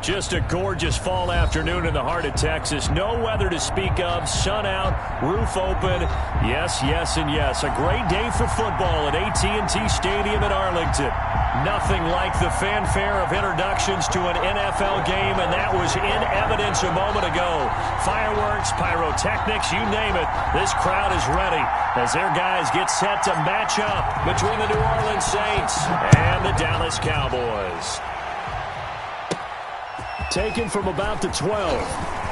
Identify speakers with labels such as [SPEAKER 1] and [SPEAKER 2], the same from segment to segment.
[SPEAKER 1] Just a gorgeous fall afternoon in the heart of Texas. No weather to speak of. Sun out, roof open. Yes, yes, and yes. A great day for football at AT&T Stadium in Arlington. Nothing like the fanfare of introductions to an NFL game, and that was in evidence a moment ago. Fireworks, pyrotechnics, you name it. This crowd is ready as their guys get set to match up between the New Orleans Saints and the Dallas Cowboys. Taken from about the 12.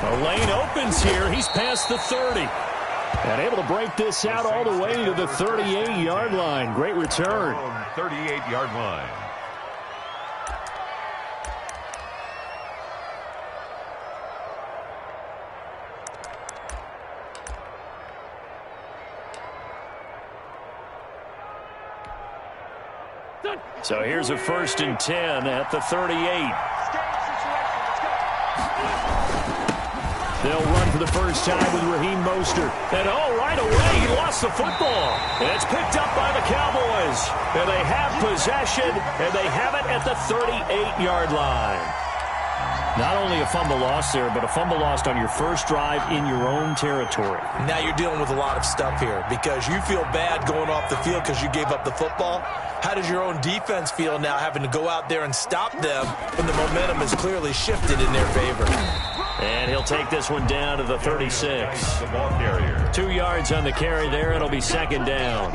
[SPEAKER 1] The lane opens here. He's past the 30. And able to break this out all the way to the 38-yard line. Great return.
[SPEAKER 2] 38-yard line.
[SPEAKER 1] So here's a 1st and 10 at the 38. They'll run for the first time with Raheem Mostert. And right away, he lost the football. And it's picked up by the Cowboys. And they have possession, and they have it at the 38-yard line. Not only a fumble loss there, but a fumble lost on your first drive in your own territory.
[SPEAKER 3] Now you're dealing with a lot of stuff here because you feel bad going off the field because you gave up the football. How does your own defense feel now having to go out there and stop them when the momentum is clearly shifted in their favor?
[SPEAKER 1] And he'll take this one down to the 36. 2 yards on the carry there. It'll be 2nd down.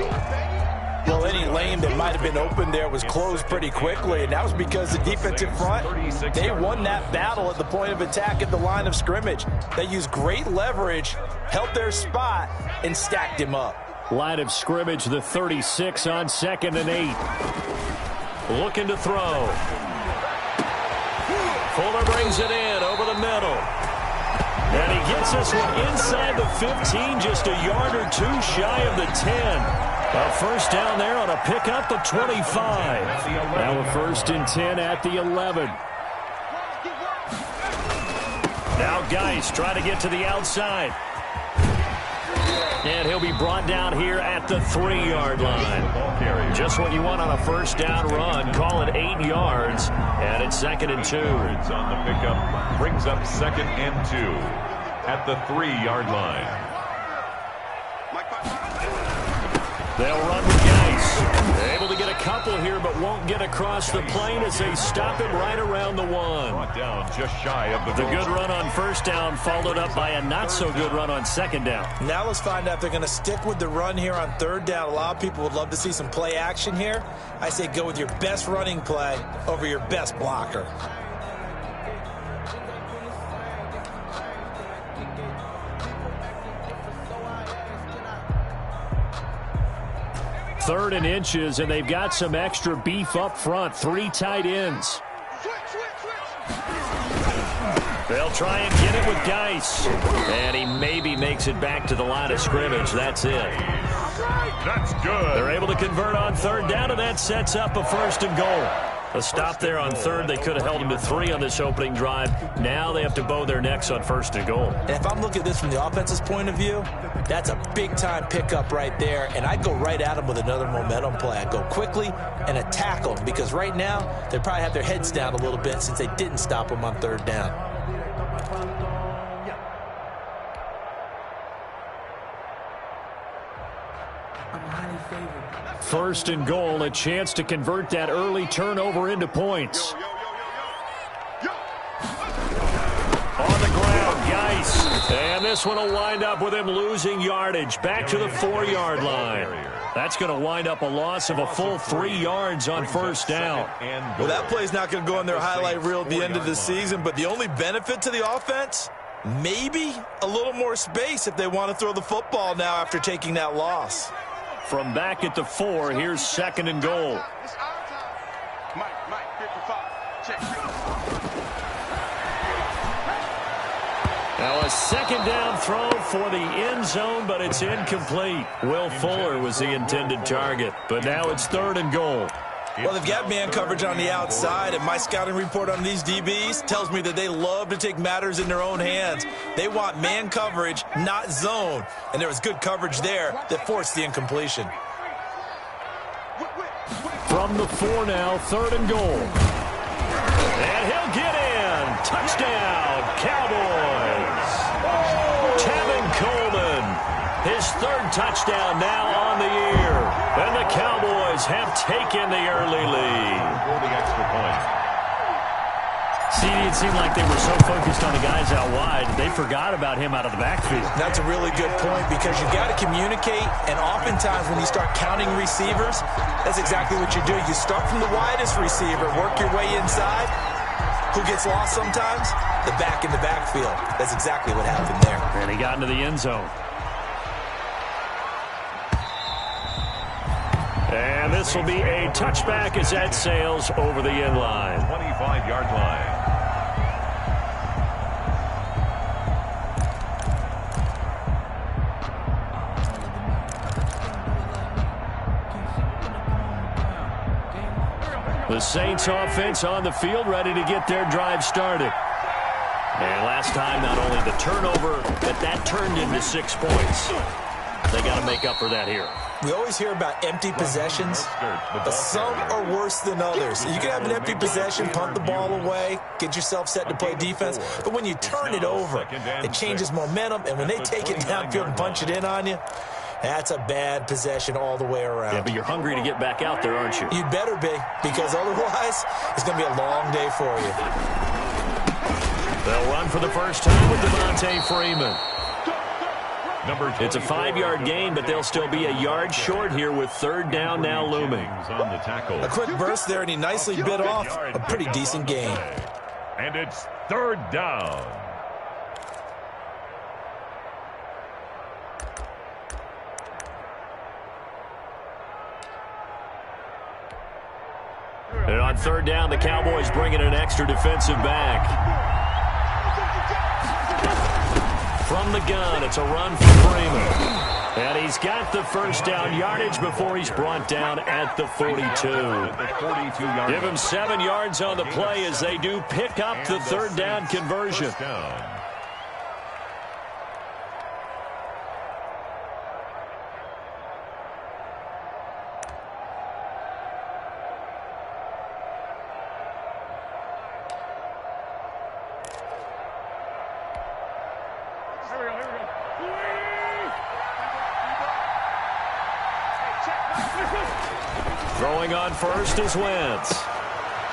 [SPEAKER 3] Well, any lane that might have been open there was closed pretty quickly, and that was because the defensive front, they won that battle at the point of attack at the line of scrimmage. They used great leverage, held their spot, and stacked him up.
[SPEAKER 1] Line of scrimmage, the 36 on 2nd and 8. Looking to throw. Fuller brings it in over the middle. And he gets this one inside the 15, just a yard or two shy of the 10. A first down there on a pickup of 25. Now a 1st and 10 at the 11. Now Geis trying to get to the outside. And he'll be brought down here at the 3-yard line. Just what you want on a first down run. Call it 8 yards. And it's 2nd and 2.
[SPEAKER 2] On the pickup brings up 2nd and 2 at the 3-yard line.
[SPEAKER 1] They'll run with Geis. Able to get a couple here, but won't get across the plane as they stop him right around the 1.
[SPEAKER 2] Brought down just shy of the
[SPEAKER 1] good run on first down followed up by a not-so-good run on 2nd down.
[SPEAKER 3] Now let's find out if they're going to stick with the run here on 3rd down. A lot of people would love to see some play action here. I say go with your best running play over your best blocker.
[SPEAKER 1] Third and inches, and they've got some extra beef up front. 3 tight ends. They'll try and get it with Geis. And he maybe makes it back to the line of scrimmage. That's it.
[SPEAKER 2] That's good.
[SPEAKER 1] They're able to convert on 3rd down, and that sets up a 1st and goal. A stop there on 3rd. They could have held him to 3 on this opening drive. Now they have to bow their necks on 1st and goal.
[SPEAKER 3] And if I'm looking at this from the offense's point of view, that's a big-time pickup right there. And I'd go right at them with another momentum play. I'd go quickly and attack them because right now they probably have their heads down a little bit since they didn't stop them on 3rd down.
[SPEAKER 1] First and goal, a chance to convert that early turnover into points. On the ground, Geis. And this one will wind up with him losing yardage. Back to the 4-yard line. That's going to wind up a loss of a full 3 yards on 1st down.
[SPEAKER 3] Well, that play's not going to go on their highlight reel at the end of the season, but the only benefit to the offense, maybe a little more space if they want to throw the football now after taking that loss.
[SPEAKER 1] From back at the 4, here's 2nd and goal. Now a 2nd down throw for the end zone, but it's incomplete. Will Fuller was the intended target, but now it's 3rd and goal.
[SPEAKER 3] Well, they've got man coverage on the outside, and my scouting report on these DBs tells me that they love to take matters in their own hands. They want man coverage, not zone, and there was good coverage there that forced the incompletion.
[SPEAKER 1] From the 4 now, 3rd and goal. And he'll get in. Touchdown, Cowboys. Tevin Coleman, his third touchdown now on the year. And the Cowboys have taken the early lead.
[SPEAKER 2] For the extra point.
[SPEAKER 1] See, it seemed like they were so focused on the guys out wide, they forgot about him out of the backfield.
[SPEAKER 3] That's a really good point because you got to communicate, and oftentimes when you start counting receivers, that's exactly what you do. You start from the widest receiver, work your way inside. Who gets lost sometimes? The back in the backfield. That's exactly what happened there.
[SPEAKER 1] And he got into the end zone. And this will be a touchback as that sails over the end line.
[SPEAKER 2] 25-yard line.
[SPEAKER 1] The Saints offense on the field, ready to get their drive started. And last time, not only the turnover, but that turned into 6 points. They got to make up for that here.
[SPEAKER 3] We always hear about empty possessions, but some are worse than others. You can have an empty possession, punt the ball away, get yourself set to play defense, but when you turn it over, it changes momentum, and when they take it downfield and punch it in on you, that's a bad possession all the way around.
[SPEAKER 1] Yeah, but you're hungry to get back out there, aren't you?
[SPEAKER 3] You'd better be, because otherwise, it's going to be a long day for you.
[SPEAKER 1] They'll run for the first time with Devontae Freeman. It's a 5-yard gain, but they'll still be a yard short here with third down now looming.
[SPEAKER 2] On the tackle.
[SPEAKER 3] A quick burst there, and he nicely bit off a pretty decent gain.
[SPEAKER 2] And it's third down.
[SPEAKER 1] And on third down, the Cowboys bring in an extra defensive back. From the gun, it's a run for Freeman. And he's got the first down yardage before he's brought down at the 42. Give him 7 yards on the play as they do pick up the third down conversion. Throwing on first is Wentz.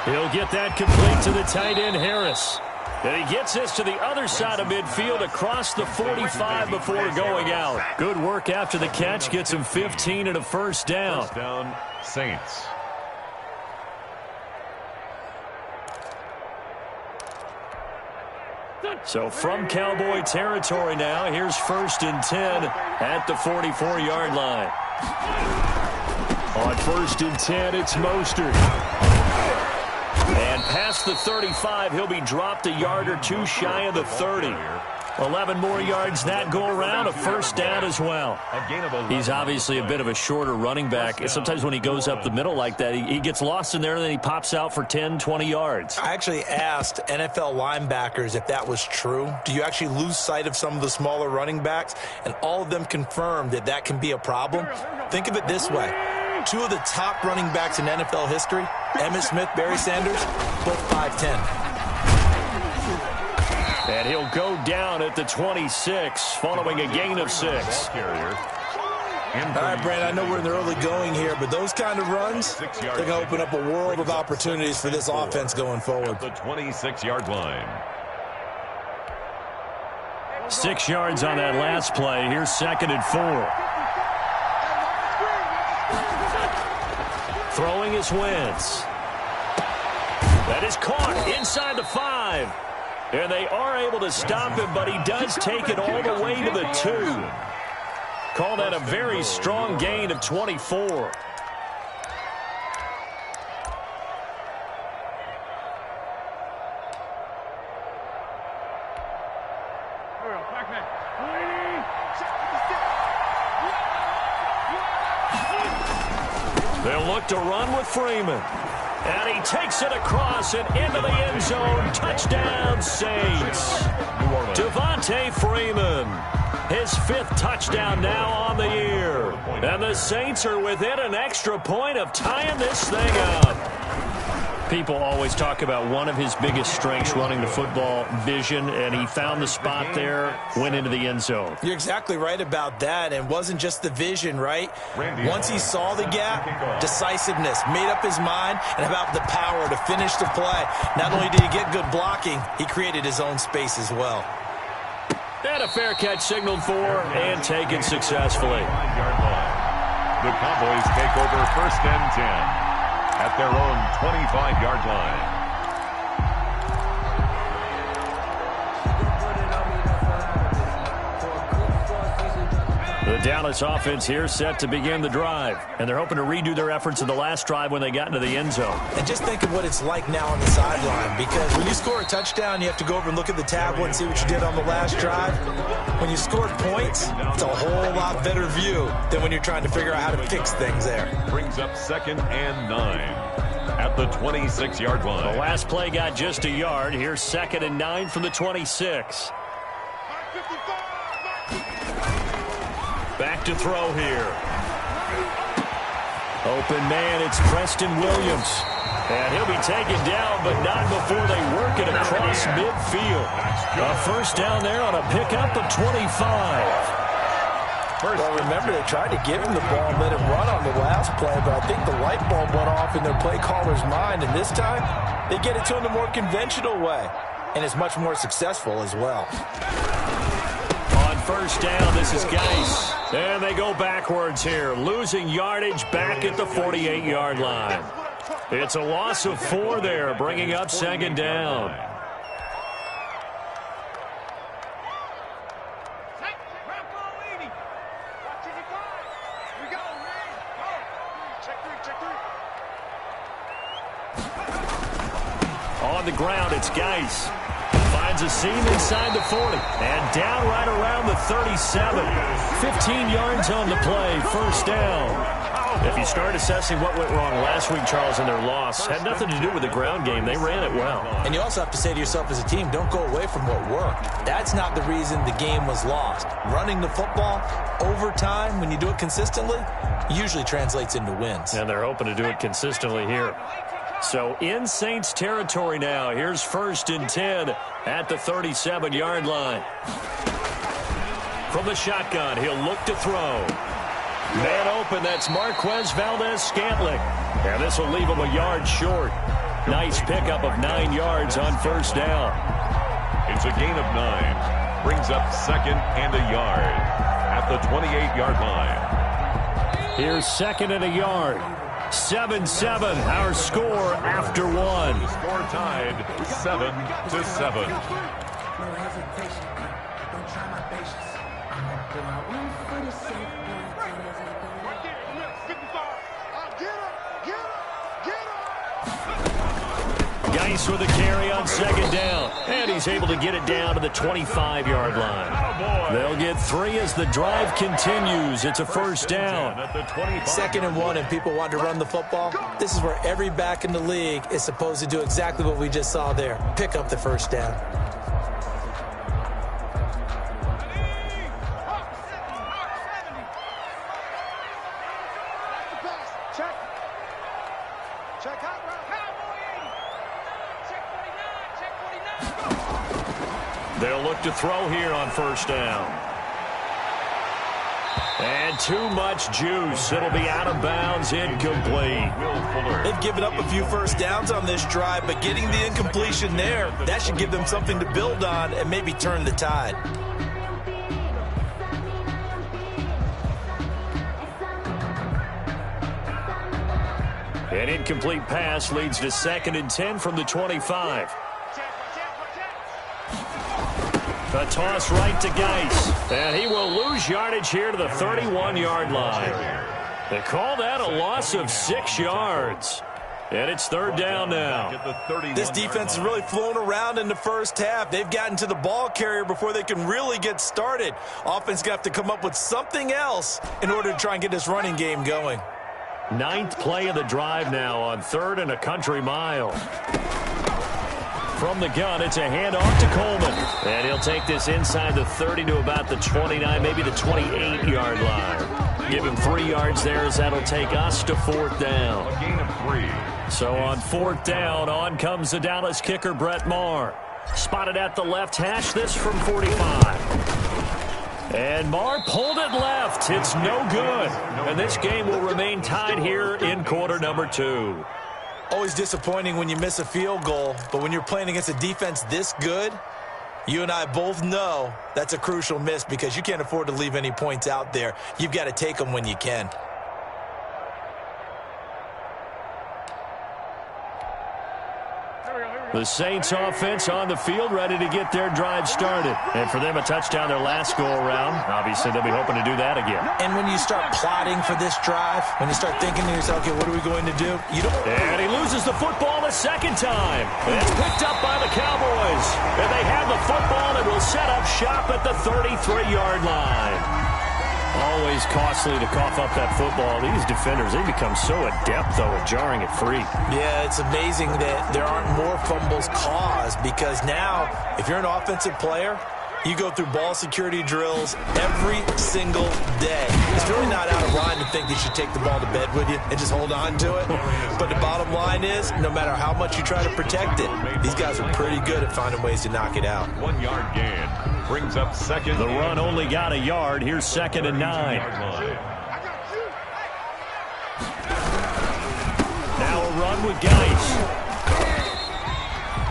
[SPEAKER 1] He'll get that complete to the tight end, Harris. And he gets this to the other side of midfield across the 45 before going out. Good work after the catch. Gets him 15 and a first down.
[SPEAKER 2] First down, Saints.
[SPEAKER 1] So from Cowboy territory now, here's 1st and 10 at the 44-yard line. On 1st and 10, it's Mostert. And past the 35, he'll be dropped a yard or two shy of the 30. 11 more yards that go around, a first down as well. He's obviously a bit of a shorter running back. And sometimes when he goes up the middle like that, he gets lost in there, and then he pops out for 10, 20 yards.
[SPEAKER 3] I actually asked NFL linebackers if that was true. Do you actually lose sight of some of the smaller running backs? And all of them confirmed that that can be a problem. Think of it this way. 2 of the top running backs in NFL history, Emmitt Smith, Barry Sanders, both 5'10".
[SPEAKER 1] And he'll go down at the 26 following a gain of 6.
[SPEAKER 3] All right, Brandon, I know we're in the early going here, but those kind of runs, they're going to open up a world of opportunities for this offense going forward.
[SPEAKER 2] The 26-yard line.
[SPEAKER 1] 6 yards on that last play. Here's 2nd and 4. Throwing is Wentz. That is caught inside the 5. And they are able to stop him, but he does take it all the way to the 2. Call that a very strong gain of 24. They'll look to run with Freeman. And he takes it across and into the end zone. Touchdown, Saints. Devontae Freeman. His 5th touchdown now on the year. And the Saints are within an extra point of tying this thing up. People always talk about one of his biggest strengths running the football, vision, and he found the spot there, went into the end zone.
[SPEAKER 3] You're exactly right about that, and it wasn't just the vision, right? Once he saw the gap, decisiveness, made up his mind, and about the power to finish the play. Not only did he get good blocking, he created his own space as well.
[SPEAKER 1] And a fair catch signaled for and taken successfully.
[SPEAKER 2] The Cowboys take over 1st and 10 at their own 25-yard line.
[SPEAKER 1] The Dallas offense here set to begin the drive, and they're hoping to redo their efforts in the last drive when they got into the end zone.
[SPEAKER 3] And just think of what it's like now on the sideline, because when you score a touchdown, you have to go over and look at the tablet and see what you did on the last drive. When you scored points, it's a whole lot better view than when you're trying to figure out how to fix things there.
[SPEAKER 2] Brings up 2nd and 9 at the 26-yard line.
[SPEAKER 1] The last play got just a yard. Here's 2nd and 9 from the 26. Back to throw here. Open man, it's Preston Williams. And he'll be taken down, but not before they work it across midfield. A first down there on a pickup of 25.
[SPEAKER 3] Well, remember, they tried to give him the ball and let him run on the last play, but I think the light bulb went off in their play caller's mind, and this time they get it to him the more conventional way, and it's much more successful as well.
[SPEAKER 1] On first down, this is Geis. And they go backwards here, losing yardage back at the 48-yard line. It's a loss of 4 there, bringing up 2nd down. On the ground, it's Geis. Finds a seam inside the 40. And down right around the 37. 15 yards on the play. First down. If you start assessing what went wrong last week, Charles, in their loss, had nothing to do with the ground game. They ran it well.
[SPEAKER 3] And you also have to say to yourself as a team, don't go away from what worked. That's not the reason the game was lost. Running the football over time, when you do it consistently, usually translates into wins.
[SPEAKER 1] And they're hoping to do it consistently here. So in Saints territory now. Here's 1st and 10 at the 37-yard line. From the shotgun, he'll look to throw. Man open, that's Marquez Valdez-Scantling. And this will leave him a yard short. Nice pickup of 9 yards on first down.
[SPEAKER 2] It's a gain of 9. Brings up 2nd and a yard at the 28-yard line.
[SPEAKER 1] Here's 2nd and a yard. 7-7, our score after 1.
[SPEAKER 2] The score tied 7-7.
[SPEAKER 1] Geis with a carry on 2nd down. And he's able to get it down to the 25-yard line. They'll get 3 as the drive continues. It's a first down.
[SPEAKER 3] 2nd and 1, and people want to run the football. This is where every back in the league is supposed to do exactly what we just saw there. Pick up the first down.
[SPEAKER 1] They'll look to throw here on first down. And too much juice. It'll be out of bounds, incomplete.
[SPEAKER 3] They've given up a few first downs on this drive, but getting the incompletion there, that should give them something to build on and maybe turn the tide.
[SPEAKER 1] An incomplete pass leads to 2nd and 10 from the 25. A toss right to Geis. And he will lose yardage here to the 31-yard line. They call that a loss of 6 yards. And it's 3rd down now.
[SPEAKER 3] This defense is really flown around in the first half. They've gotten to the ball carrier before they can really get started. Offense got to come up with something else in order to try and get this running game going.
[SPEAKER 1] 9th play of the drive now on 3rd and a country mile. From the gun, it's a handoff to Coleman. And he'll take this inside the 30 to about the 29, maybe the 28-yard line. Give him 3 yards there as that'll take us to 4th down.
[SPEAKER 2] A gain of 3.
[SPEAKER 1] So on 4th down, on comes the Dallas kicker, Brett Maher. Spotted at the left hash, this from 45. And Maher pulled it left. It's no good. And this game will remain tied here in quarter number 2.
[SPEAKER 3] Always disappointing when you miss a field goal, but when you're playing against a defense this good, you and I both know that's a crucial miss because you can't afford to leave any points out there. You've got to take them when you can.
[SPEAKER 1] The Saints offense on the field, ready to get their drive started. And for them, a touchdown their last go-around. Obviously, they'll be hoping to do that again.
[SPEAKER 3] And when you start plotting for this drive, when you start thinking to yourself, okay, what are we going to do? You don't.
[SPEAKER 1] And he loses the football a second time. And it's picked up by the Cowboys. And they have the football and will set up shop at the 33-yard line. Always costly to cough up that football. These defenders, they become so adept, though, at jarring it free.
[SPEAKER 3] Yeah, it's amazing that there aren't more fumbles caused because now, if you're an offensive player, you go through ball security drills every single day. It's really not out of line to think you should take the ball to bed with you and just hold on to it. But the bottom line is, no matter how much you try to protect it, these guys are pretty good at finding ways to knock it out.
[SPEAKER 2] 1 yard gain brings up 2nd.
[SPEAKER 1] The run only got a yard. Here's 2nd and 9. Now a run with Geis.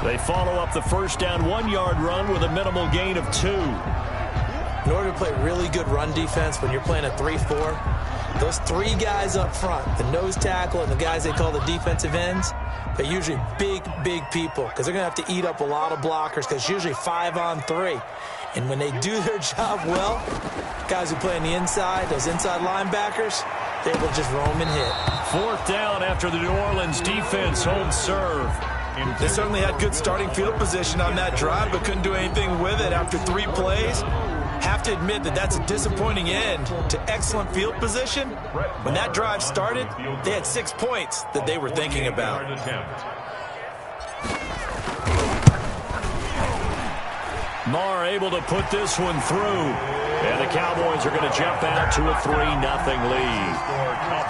[SPEAKER 1] They follow up the first down 1 yard run with a minimal gain of 2.
[SPEAKER 3] In order to play really good run defense when you're playing a 3-4, those 3 guys up front, the nose tackle and the guys they call the defensive ends, they're usually big people because they're going to have to eat up a lot of blockers because it's usually 5 on 3. And when they do their job well, guys who play on the inside, those inside linebackers, they're able to just roam and hit.
[SPEAKER 1] 4th down after the New Orleans defense holds serve.
[SPEAKER 3] They certainly had good starting field position on that drive, but couldn't do anything with it after 3 plays. Have to admit that that's a disappointing end to excellent field position. When that drive started, they had 6 points that they were thinking about.
[SPEAKER 1] Maher able to put this one through. And the Cowboys are going to jump out to a 3-0 lead.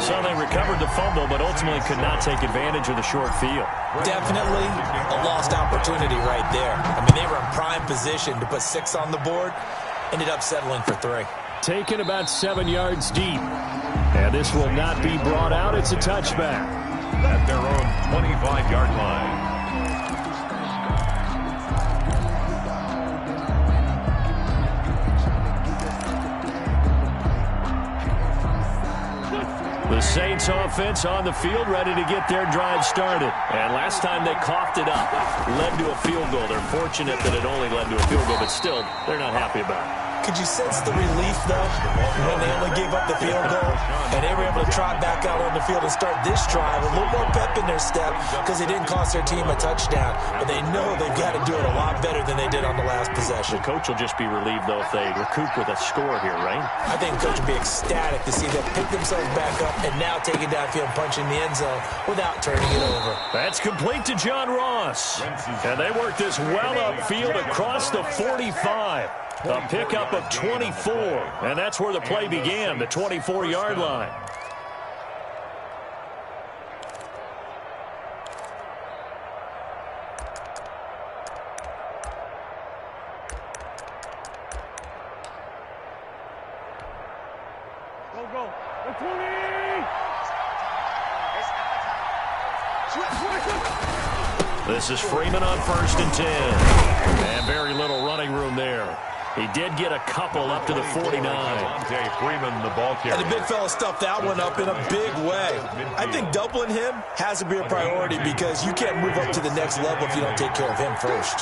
[SPEAKER 1] So they recovered the fumble, but ultimately could not take advantage of the short field.
[SPEAKER 3] Definitely a lost opportunity right there. I mean, they were in prime position to put 6 on the board. Ended up settling for 3.
[SPEAKER 1] Taken about 7 yards deep. And this will not be brought out. It's a touchback.
[SPEAKER 2] At their own 25-yard line.
[SPEAKER 1] The Saints offense on the field, ready to get their drive started. And last time they coughed it up, led to a field goal. They're fortunate that it only led to a field goal, but still, they're not happy about it.
[SPEAKER 3] Could you sense the relief, though, when they only gave up the field goal and they were able to trot back out on the field and start this drive? A little more pep in their step because they didn't cost their team a touchdown, but they know they've got to do it a lot better than they did on the last possession.
[SPEAKER 1] The coach will just be relieved, though, if they recoup with a score here, right?
[SPEAKER 3] I think the coach will be ecstatic to see them pick themselves back up and now take it downfield and punch in the end zone without turning it over.
[SPEAKER 1] That's complete to John Ross. And they work this well upfield across the 45. A pickup of 24, and that's where the play began, the 24-yard line.
[SPEAKER 4] Go. 20!
[SPEAKER 1] This is Freeman on 1st and 10. And very little running room there. He did get a couple up to the 49.
[SPEAKER 2] Freeman, the ball carrier.
[SPEAKER 3] And the big fella stuffed that one up in a big way. I think doubling him has to be a priority because you can't move up to the next level if you don't take care of him first.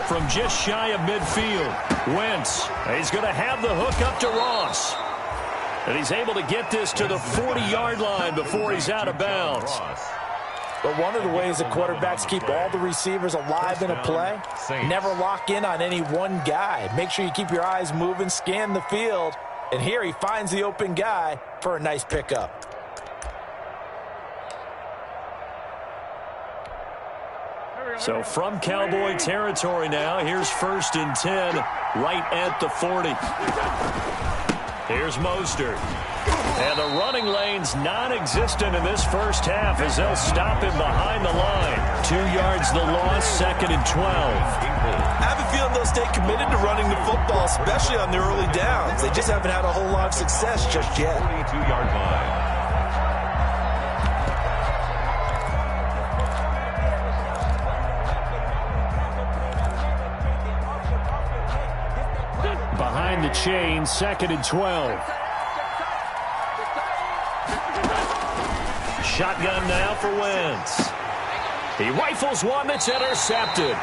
[SPEAKER 1] From just shy of midfield, Wentz. He's going to have the hook up to Ross. And he's able to get this to the 40-yard line before he's out of bounds.
[SPEAKER 3] But one of the ways that quarterbacks keep all the receivers alive in a play, never lock in on any one guy. Make sure you keep your eyes moving, scan the field. And here he finds the open guy for a nice pickup.
[SPEAKER 1] So from Cowboy territory now, here's 1st and 10 right at the 40. Here's Mostert. And the running lane's non-existent in this first half as they'll stop him behind the line. 2 yards the loss, 2nd and 12.
[SPEAKER 3] I have a feeling they'll stay committed to running the football, especially on the early downs. They just haven't had a whole lot of success just yet.
[SPEAKER 2] 22-yard line.
[SPEAKER 1] Behind the chain, 2nd and 12. Shotgun now for Wentz. He rifles one that's intercepted.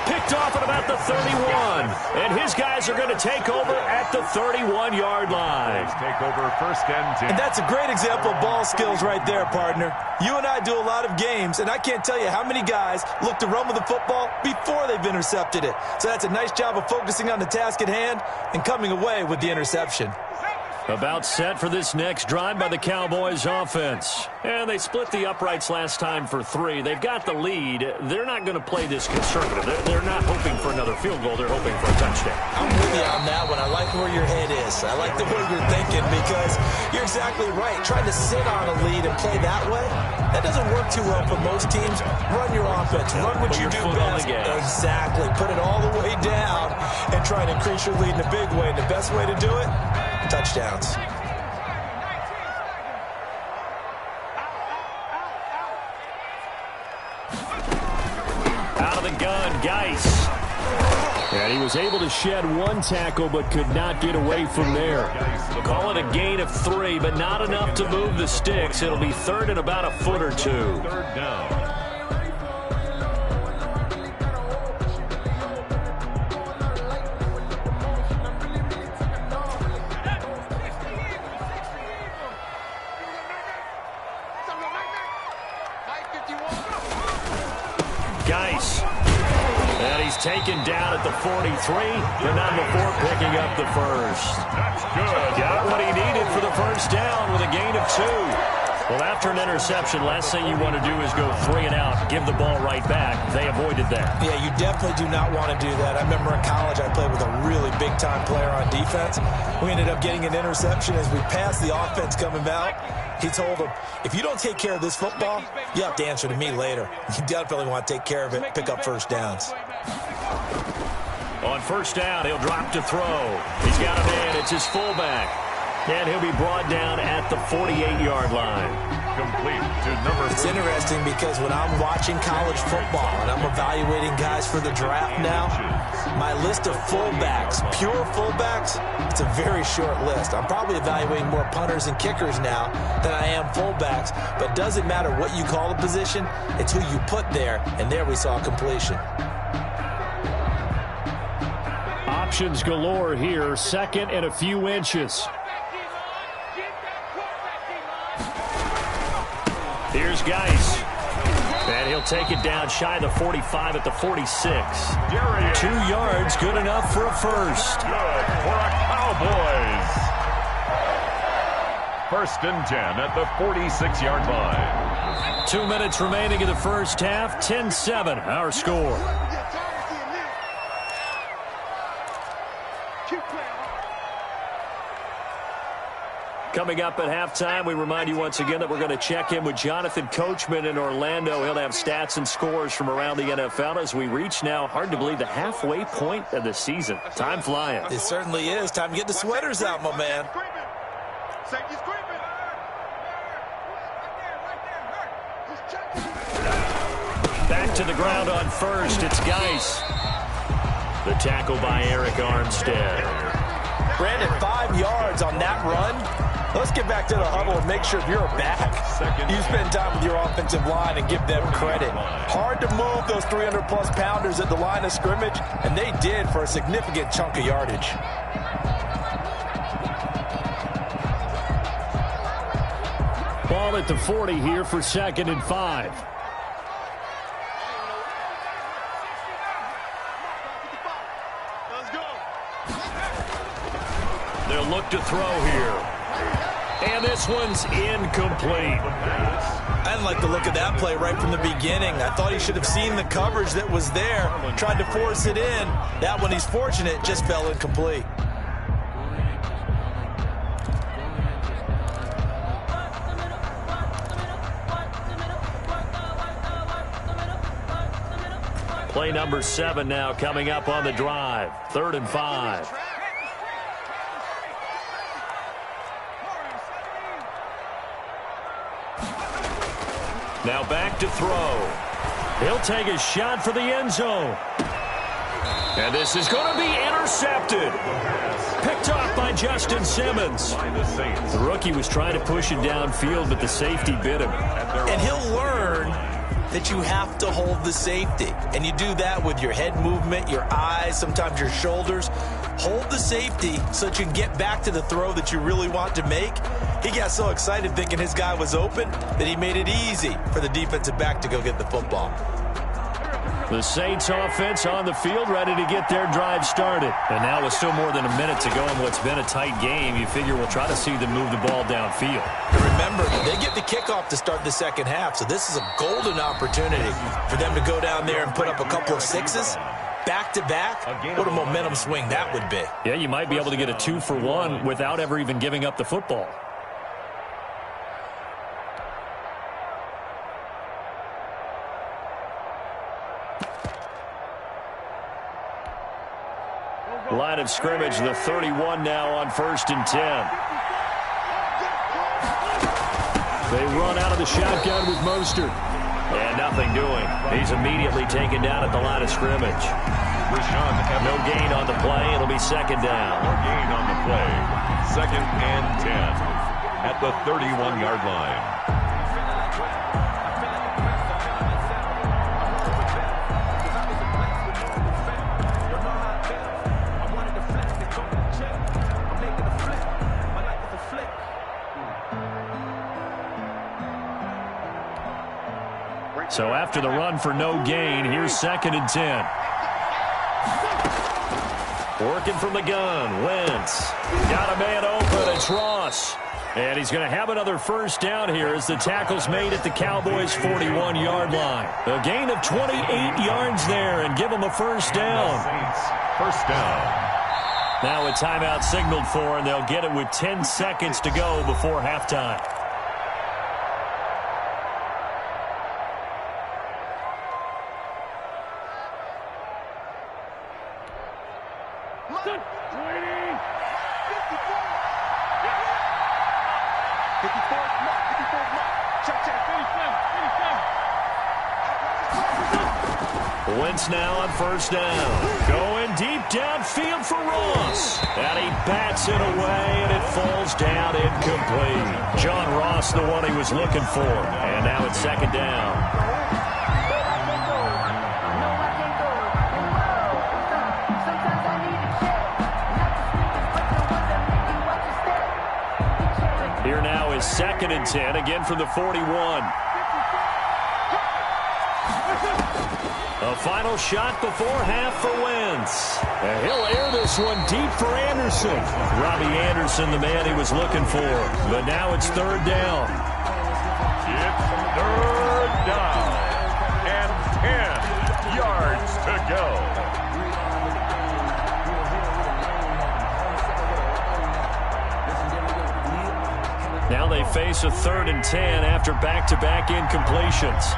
[SPEAKER 1] Picked off at about the 31. And his guys are going to take over at the 31-yard line.
[SPEAKER 2] Take over 1st and 10.
[SPEAKER 3] And that's a great example of ball skills right there, partner. You and I do a lot of games, and I can't tell you how many guys look to run with the football before they've intercepted it. So that's a nice job of focusing on the task at hand and coming away with the interception.
[SPEAKER 1] About set for this next drive by the Cowboys offense. And they split the uprights last time for 3. They've got the lead. They're not going to play this conservative. They're not hoping for another field goal. They're hoping for a touchdown.
[SPEAKER 3] I'm with you on that one. I like where your head is. I like the way you're thinking because you're exactly right. Trying to sit on a lead and play that way, that doesn't work too well for most teams. Run your offense. Run what you do best. Exactly. Put it all the way down and try and increase your lead in a big way. And the best way to do it, touchdowns.
[SPEAKER 1] Out of the gun, Geis. And he was able to shed 1 tackle but could not get away from there. Call it a gain of 3, but not enough to move the sticks. It'll be 3rd and about a foot or 2.
[SPEAKER 2] 3rd down.
[SPEAKER 1] Geis. And he's taken down at the 43, but not before picking up the first.
[SPEAKER 2] That's good.
[SPEAKER 1] Got what he needed for the first down with a gain of 2. Well, after an interception, last thing you want to do is go 3 and out, give the ball right back. They avoided that.
[SPEAKER 3] Yeah, you definitely do not want to do that. I remember in college I played with a really big-time player on defense. We ended up getting an interception as we passed the offense coming out. He told him, if you don't take care of this football, you have to answer to me later. You definitely want to take care of it, pick up first downs.
[SPEAKER 1] On first down, he'll drop to throw. He's got a man. It's his fullback. And he'll be brought down at the 48-yard line.
[SPEAKER 2] Complete to number 3.
[SPEAKER 3] It's interesting because when I'm watching college football and I'm evaluating guys for the draft now, my list of fullbacks, pure fullbacks, it's a very short list. I'm probably evaluating more punters and kickers now than I am fullbacks, but it doesn't matter what you call the position, it's who you put there, and there we saw completion.
[SPEAKER 1] Options galore here, 2nd and a few inches. Here's Geis. And he'll take it down shy of the 45 at the 46. 2 yards, good enough for a first.
[SPEAKER 2] Good for a Cowboys. 1st and 10 at the 46-yard line.
[SPEAKER 1] 2 minutes remaining in the first half. 10-7, our score. Coming up at halftime, we remind you once again that we're going to check in with Jonathan Coachman in Orlando. He'll have stats and scores from around the NFL as we reach now, hard to believe, the halfway point of the season. Time flying.
[SPEAKER 3] It certainly is. Time to get the sweaters out, my man.
[SPEAKER 1] Back to the ground on first. It's Geis. The tackle by Eric Armstead.
[SPEAKER 3] Brandon, 5 yards on that run. Let's get back to the huddle and make sure if you're back, you spend time with your offensive line and give them credit. Hard to move those 300-plus pounders at the line of scrimmage, and they did for a significant chunk of yardage.
[SPEAKER 1] Ball at the 40 here for 2nd and 5. They'll look to throw here. And this one's incomplete.
[SPEAKER 3] I didn't like the look of that play right from the beginning. I thought he should have seen the coverage that was there, tried to force it in. That one, he's fortunate, just fell incomplete.
[SPEAKER 1] Play number 7 now coming up on the drive. 3rd and 5. Now back to throw. He'll take a shot for the end zone. And this is going to be intercepted. Picked off by Justin Simmons. The rookie was trying to push it downfield, but the safety bit him.
[SPEAKER 3] And he'll learn that you have to hold the safety. And you do that with your head movement, your eyes, sometimes your shoulders. Hold the safety so that you can get back to the throw that you really want to make. He got so excited thinking his guy was open that he made it easy for the defensive back to go get the football.
[SPEAKER 1] The Saints offense on the field, ready to get their drive started. And now with still more than a minute to go in what's been a tight game, you figure we'll try to see them move the ball downfield.
[SPEAKER 3] And remember, they get the kickoff to start the second half, so this is a golden opportunity for them to go down there and put up a couple of sixes. Back-to-back, what a momentum swing that would be.
[SPEAKER 1] Yeah, you might be able to get a 2-for-1 without ever even giving up the football. Line of scrimmage, the 31 now on 1st and 10. They run out of the shotgun with Mostert. And nothing doing. He's immediately taken down at the line of scrimmage. No gain on the play. It'll be 2nd down.
[SPEAKER 2] No gain on the play. 2nd and 10 at the 31-yard line.
[SPEAKER 1] So after the run for no gain, here's 2nd and 10. Working from the gun, Wentz. Got a man open, it's Ross. And he's going to have another 1st down here as the tackle's made at the Cowboys' 41-yard line. A gain of 28 yards there and give them a 1st down.
[SPEAKER 2] 1st down.
[SPEAKER 1] Now a timeout signaled for, and they'll get it with 10 seconds to go before halftime. Wentz now on 1st down. Going deep downfield for Ross. And he bats it away, and it falls down incomplete. John Ross, the one he was looking for. And now it's 2nd down. Here now is 2nd and 10, again from the 41. A final shot before half for Wentz. And he'll air this one deep for Anderson. Robbie Anderson, the man he was looking for. But now it's 3rd down.
[SPEAKER 2] It's 3rd down. And 10 yards to go.
[SPEAKER 1] Now they face a 3rd and 10 after back-to-back incompletions.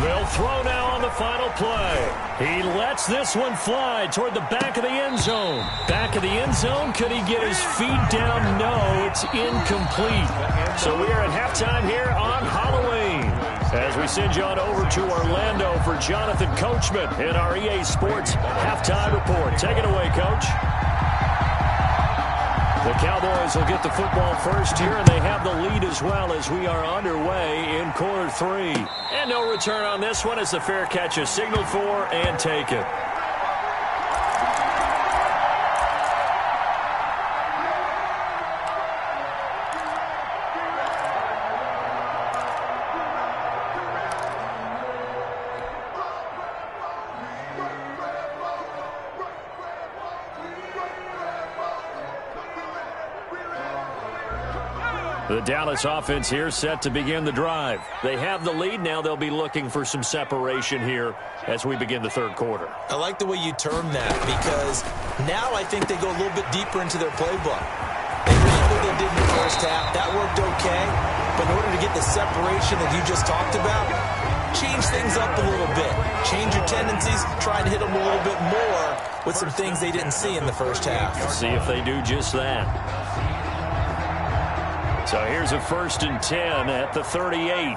[SPEAKER 1] They'll throw now on the final play. He lets this one fly toward the back of the end zone. Back of the end zone, could he get his feet down? No, it's incomplete. So we are at halftime here on Halloween. As we send you on over to Orlando for Jonathan Coachman in our EA Sports Halftime Report. Take it away, Coach. The Cowboys will get the football first here, and they have the lead as well as we are underway in quarter 3. And no return on this one as the fair catch is signaled for and taken. The Dallas offense here set to begin the drive. They have the lead now. They'll be looking for some separation here as we begin the third quarter.
[SPEAKER 3] I like the way you term that, because now I think they go a little bit deeper into their playbook. They ran what they did in the first half. That worked okay. But in order to get the separation that you just talked about, change things up a little bit. Change your tendencies. Try and hit them a little bit more with some things they didn't see in the first half.
[SPEAKER 1] See if they do just that. So here's a 1st and 10 at the 38.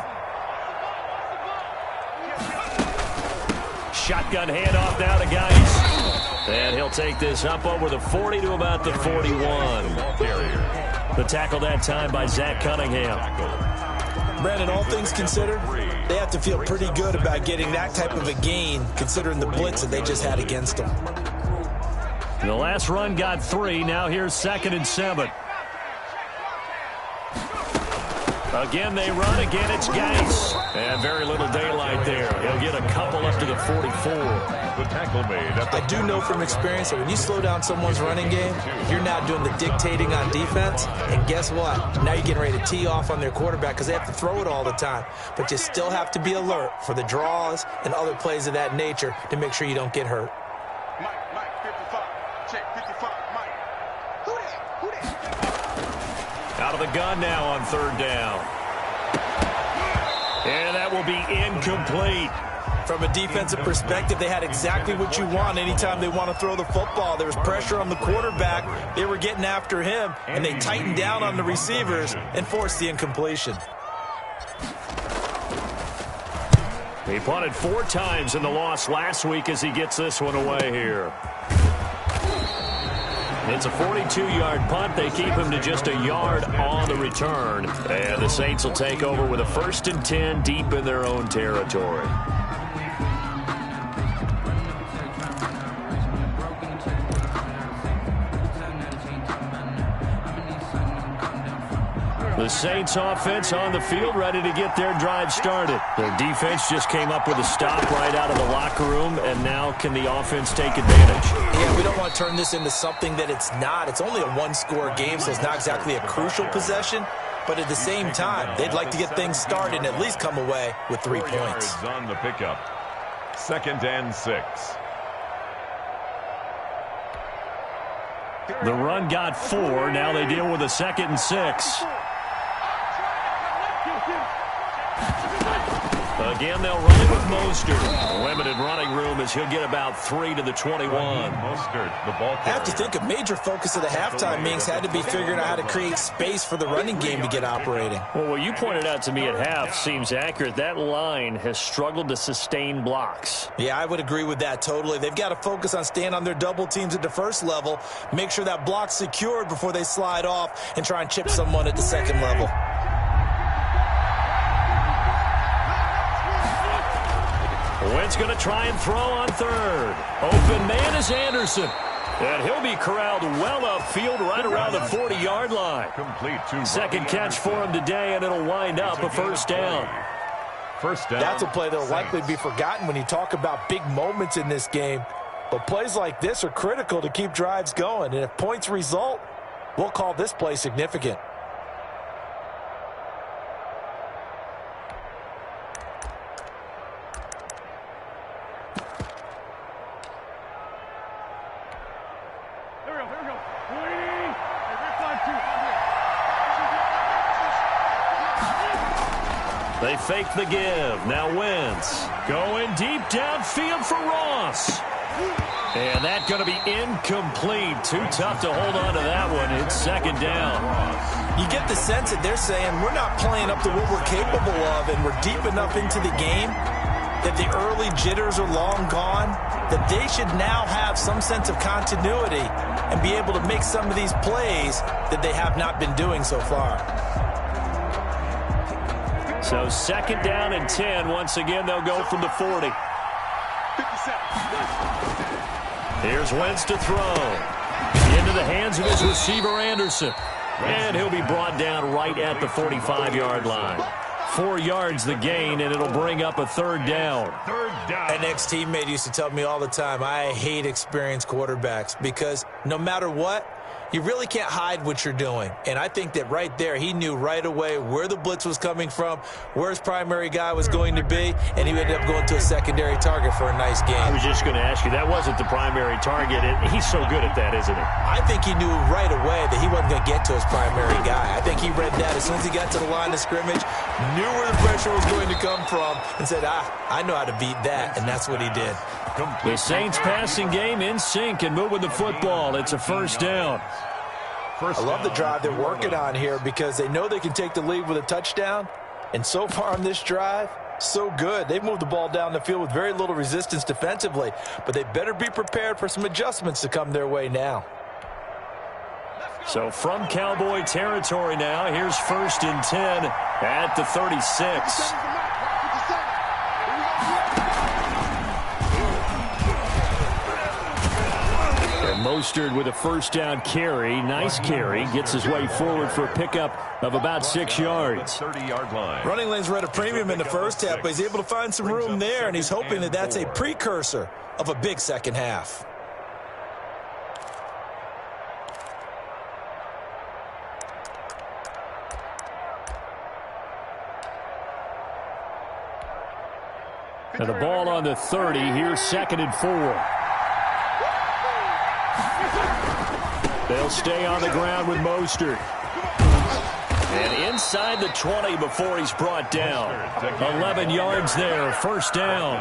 [SPEAKER 1] Shotgun handoff now to Geis. And he'll take this up over the 40 to about the 41. The tackle that time by Zach Cunningham.
[SPEAKER 3] Brandon, all things considered, they have to feel pretty good about getting that type of a gain, considering the blitz that they just had against them.
[SPEAKER 1] The last run got 3. Now here's 2nd and 7. Again, they run. Again, it's Geis. And very little daylight there. He'll get a couple up to the 44.
[SPEAKER 2] The tackle made.
[SPEAKER 3] I do know from experience that when you slow down someone's running game, you're now doing the dictating on defense. And guess what? Now you're getting ready to tee off on their quarterback because they have to throw it all the time. But you still have to be alert for the draws and other plays of that nature to make sure you don't get hurt.
[SPEAKER 4] Mike, 55. Check, 55, Mike. Who that?
[SPEAKER 1] Out of the gun now on 3rd down. And that will be incomplete.
[SPEAKER 3] From a defensive perspective, they had exactly what you want anytime they want to throw the football. There was pressure on the quarterback. They were getting after him, and they tightened down on the receivers and forced the incompletion.
[SPEAKER 1] He punted 4 times in the loss last week as he gets this one away here. It's a 42-yard punt. They keep him to just a yard on the return. And the Saints will take over with a 1st and 10 deep in their own territory. The Saints offense on the field, ready to get their drive started. Their defense just came up with a stop right out of the locker room, and now can the offense take advantage?
[SPEAKER 3] Yeah, we don't want to turn this into something that it's not. It's only a one-score game, so it's not exactly a crucial possession. But at the same time, they'd like to get things started and at least come away with 3 points.
[SPEAKER 2] On the pickup. 2nd and 6.
[SPEAKER 1] The run got 4. Now they deal with a 2nd and 6. Again, they'll run it with Mostert. Limited running room as he'll get about 3 to the 21.
[SPEAKER 2] Mostert, the ball carrier.
[SPEAKER 3] I have to think a major focus of the halftime meetings had to be figuring out how to create space for the running game to get operating.
[SPEAKER 1] Well, what you pointed out to me at half seems accurate. That line has struggled to sustain blocks.
[SPEAKER 3] Yeah, I would agree with that totally. They've got to focus on staying on their double teams at the first level, make sure that block's secured before they slide off and try and chip someone at the second level.
[SPEAKER 1] Wentz going to try and throw on 3rd. Open man is Anderson. And he'll be corralled well upfield right around the 40-yard line.
[SPEAKER 2] Complete to
[SPEAKER 1] 2nd catch for him today, and it'll wind up a 1st down.
[SPEAKER 2] 1st down.
[SPEAKER 3] That's a play that will likely be forgotten when you talk about big moments in this game. But plays like this are critical to keep drives going. And if points result, we'll call this play significant.
[SPEAKER 1] They fake the give. Now Wentz going deep downfield for Ross. And that's going to be incomplete. Too tough to hold on to that one. It's 2nd down.
[SPEAKER 3] You get the sense that they're saying we're not playing up to what we're capable of, and we're deep enough into the game that the early jitters are long gone, that they should now have some sense of continuity and be able to make some of these plays that they have not been doing so far.
[SPEAKER 1] So 2nd down and 10. Once again, they'll go from the 40.
[SPEAKER 4] 57.
[SPEAKER 1] Here's Wentz to throw. Into the hands of his receiver, Anderson. And he'll be brought down right at the 45-yard line. 4 yards the gain, and it'll bring up a 3rd down.
[SPEAKER 2] 3rd down.
[SPEAKER 3] An ex-teammate used to tell me all the time, I hate experienced quarterbacks because no matter what, You really can't hide what you're doing. And I think that right there, he knew right away where the blitz was coming from, where his primary guy was going to be, and he ended up going to a secondary target for a nice game.
[SPEAKER 1] I was just going to ask you, that wasn't the primary target. He's so good at that, isn't he?
[SPEAKER 3] I think he knew right away that he wasn't going to get to his primary guy. I think he read that as soon as he got to the line of scrimmage, knew where the pressure was going to come from, and said, I know how to beat that, and that's what he did.
[SPEAKER 1] The Saints passing game in sync and moving the football. It's a first down.
[SPEAKER 3] I love the drive they're working on here because they know they can take the lead with a touchdown. And so far on this drive, so good. They've moved the ball down the field with very little resistance defensively, but they better be prepared for some adjustments to come their way now.
[SPEAKER 1] So from Cowboy territory now, here's 1st and 10 at the 36. Mostert with a first down carry. Nice carry. Gets his way forward for a pickup of about 6 yards.
[SPEAKER 2] 30-yard line.
[SPEAKER 3] Running lanes were at a premium in the first half, but he's able to find some room there, and he's hoping that that's a precursor of a big second half.
[SPEAKER 1] And the ball on the 30. Here's 2nd and 4. They'll stay on the ground with Mostert. And inside the 20 before he's brought down. 11 yards there, first down.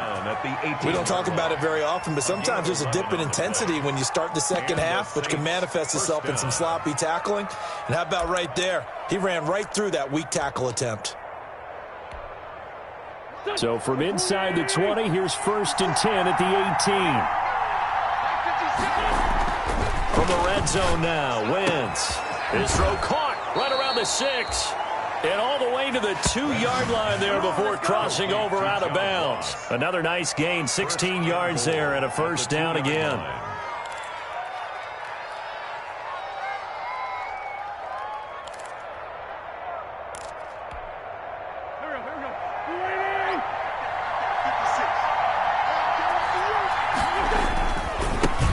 [SPEAKER 3] We don't talk about it very often, but sometimes there's a dip in intensity when you start the second half, which can manifest itself in some sloppy tackling. And how about right there? He ran right through that weak tackle attempt.
[SPEAKER 1] So from inside the 20, here's 1st and 10 at the 18. From the red zone now, Wentz. His throw caught right around the 6. And all the way to the 2-yard line there before crossing over out of bounds. Another nice gain, 16 yards there and a first down again.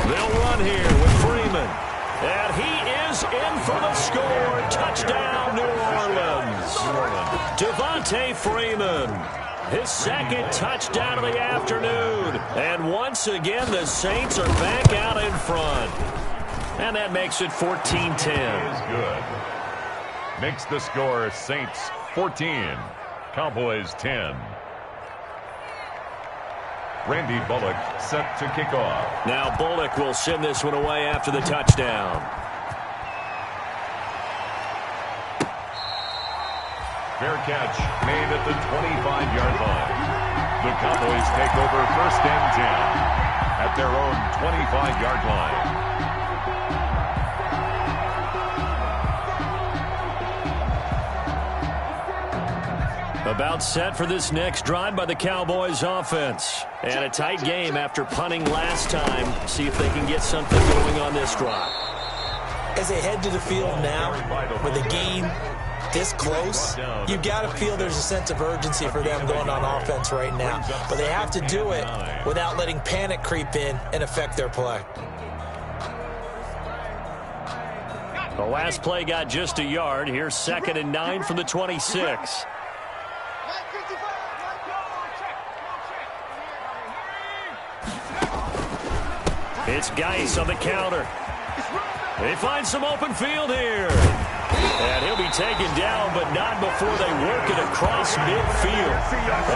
[SPEAKER 1] They'll run here with Freeman. And he is in for the score. Touchdown, New Orleans. Devontae Freeman. His 2nd touchdown of the afternoon. And once again, the Saints are back out in front. And that makes it 14-10.
[SPEAKER 2] Good. Makes the score Saints 14, Cowboys 10. Randy Bullock set to kick off.
[SPEAKER 1] Now Bullock will send this one away after the touchdown.
[SPEAKER 2] Fair catch made at the 25-yard line. The Cowboys take over 1st and 10 at their own 25-yard line.
[SPEAKER 1] About set for this next drive by the Cowboys offense. And a tight game after punting last time. See if they can get something going on this drive.
[SPEAKER 3] As they head to the field now, with the game this close, you've got to feel there's a sense of urgency for them going on offense right now. But they have to do it without letting panic creep in and affect their play.
[SPEAKER 1] The last play got just a yard. Here's 2nd and 9 from the 26. It's Geis on the counter. They find some open field here. And he'll be taken down, but not before they work it across midfield.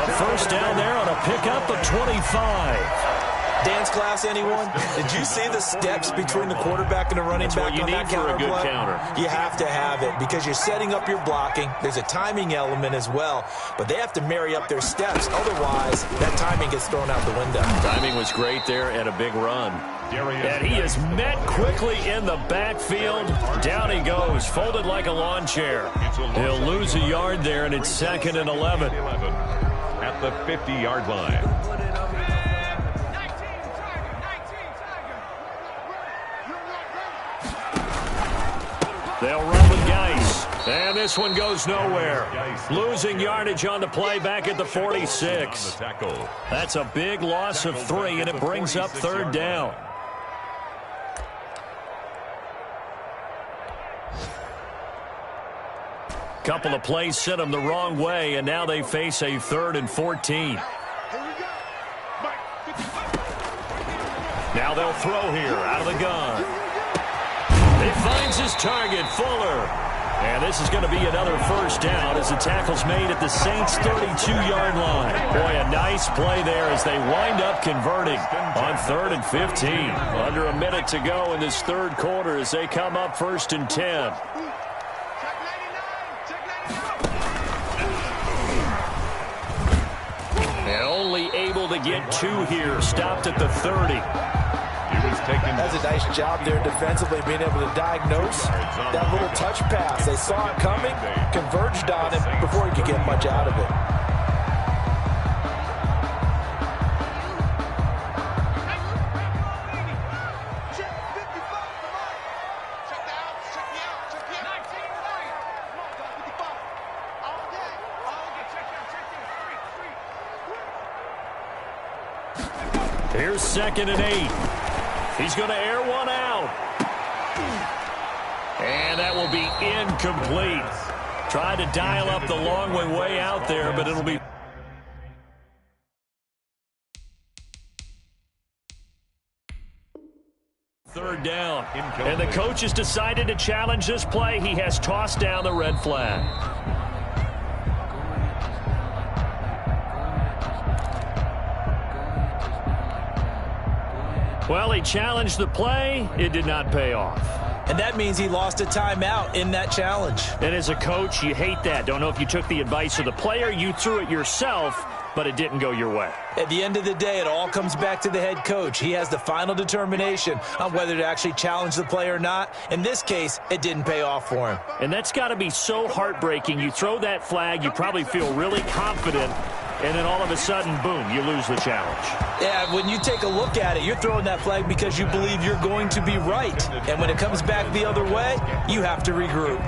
[SPEAKER 1] A first down there on a pickup of 25.
[SPEAKER 3] Dance class, anyone? Did you see the steps between the quarterback and the running back on that counter play? You have to have it because you're setting up your blocking. There's a timing element as well, but they have to marry up their steps. Otherwise, that timing gets thrown out the window.
[SPEAKER 1] Timing was great there and a big run. And he is met quickly in the backfield. Down he goes, folded like a lawn chair. He'll lose a yard there, and it's 2nd and 11.
[SPEAKER 2] At the 50-yard line.
[SPEAKER 1] They'll run with Geis. And this one goes nowhere. Losing yardage on the play back at the 46. That's a big loss of 3, and it brings up 3rd down. Couple of plays sent them the wrong way, and now they face a 3rd and 14. Now they'll throw here out of the gun. He finds his target, Fuller. And this is going to be another first down as the tackle's made at the Saints' 32-yard line. Boy, a nice play there as they wind up converting on 3rd and 15. Under a minute to go in this third quarter as they come up 1st and 10. And only able to get 2 here, stopped at the 30.
[SPEAKER 3] That's a nice job there defensively, being able to diagnose that little touch pass. They saw it coming, converged on it before he could get much out of it.
[SPEAKER 1] Here's 2nd and 8. He's going to air one out. And that will be incomplete. Tried to dial up the long way out there, but it'll be... third down. And the coach has decided to challenge this play. He has tossed down the red flag. Well, he challenged the play. It did not pay off.
[SPEAKER 3] And that means he lost a timeout in that challenge.
[SPEAKER 1] And as a coach, you hate that. Don't know if you took the advice of the player. You threw it yourself, but it didn't go your way.
[SPEAKER 3] At the end of the day, it all comes back to the head coach. He has the final determination on whether to actually challenge the play or not. In this case, it didn't pay off for him.
[SPEAKER 1] And that's got to be so heartbreaking. You throw that flag, you probably feel really confident, and then all of a sudden, boom, you lose the challenge.
[SPEAKER 3] Yeah, when you take a look at it, you're throwing that flag because you believe you're going to be right. And when it comes back the other way, you have to regroup.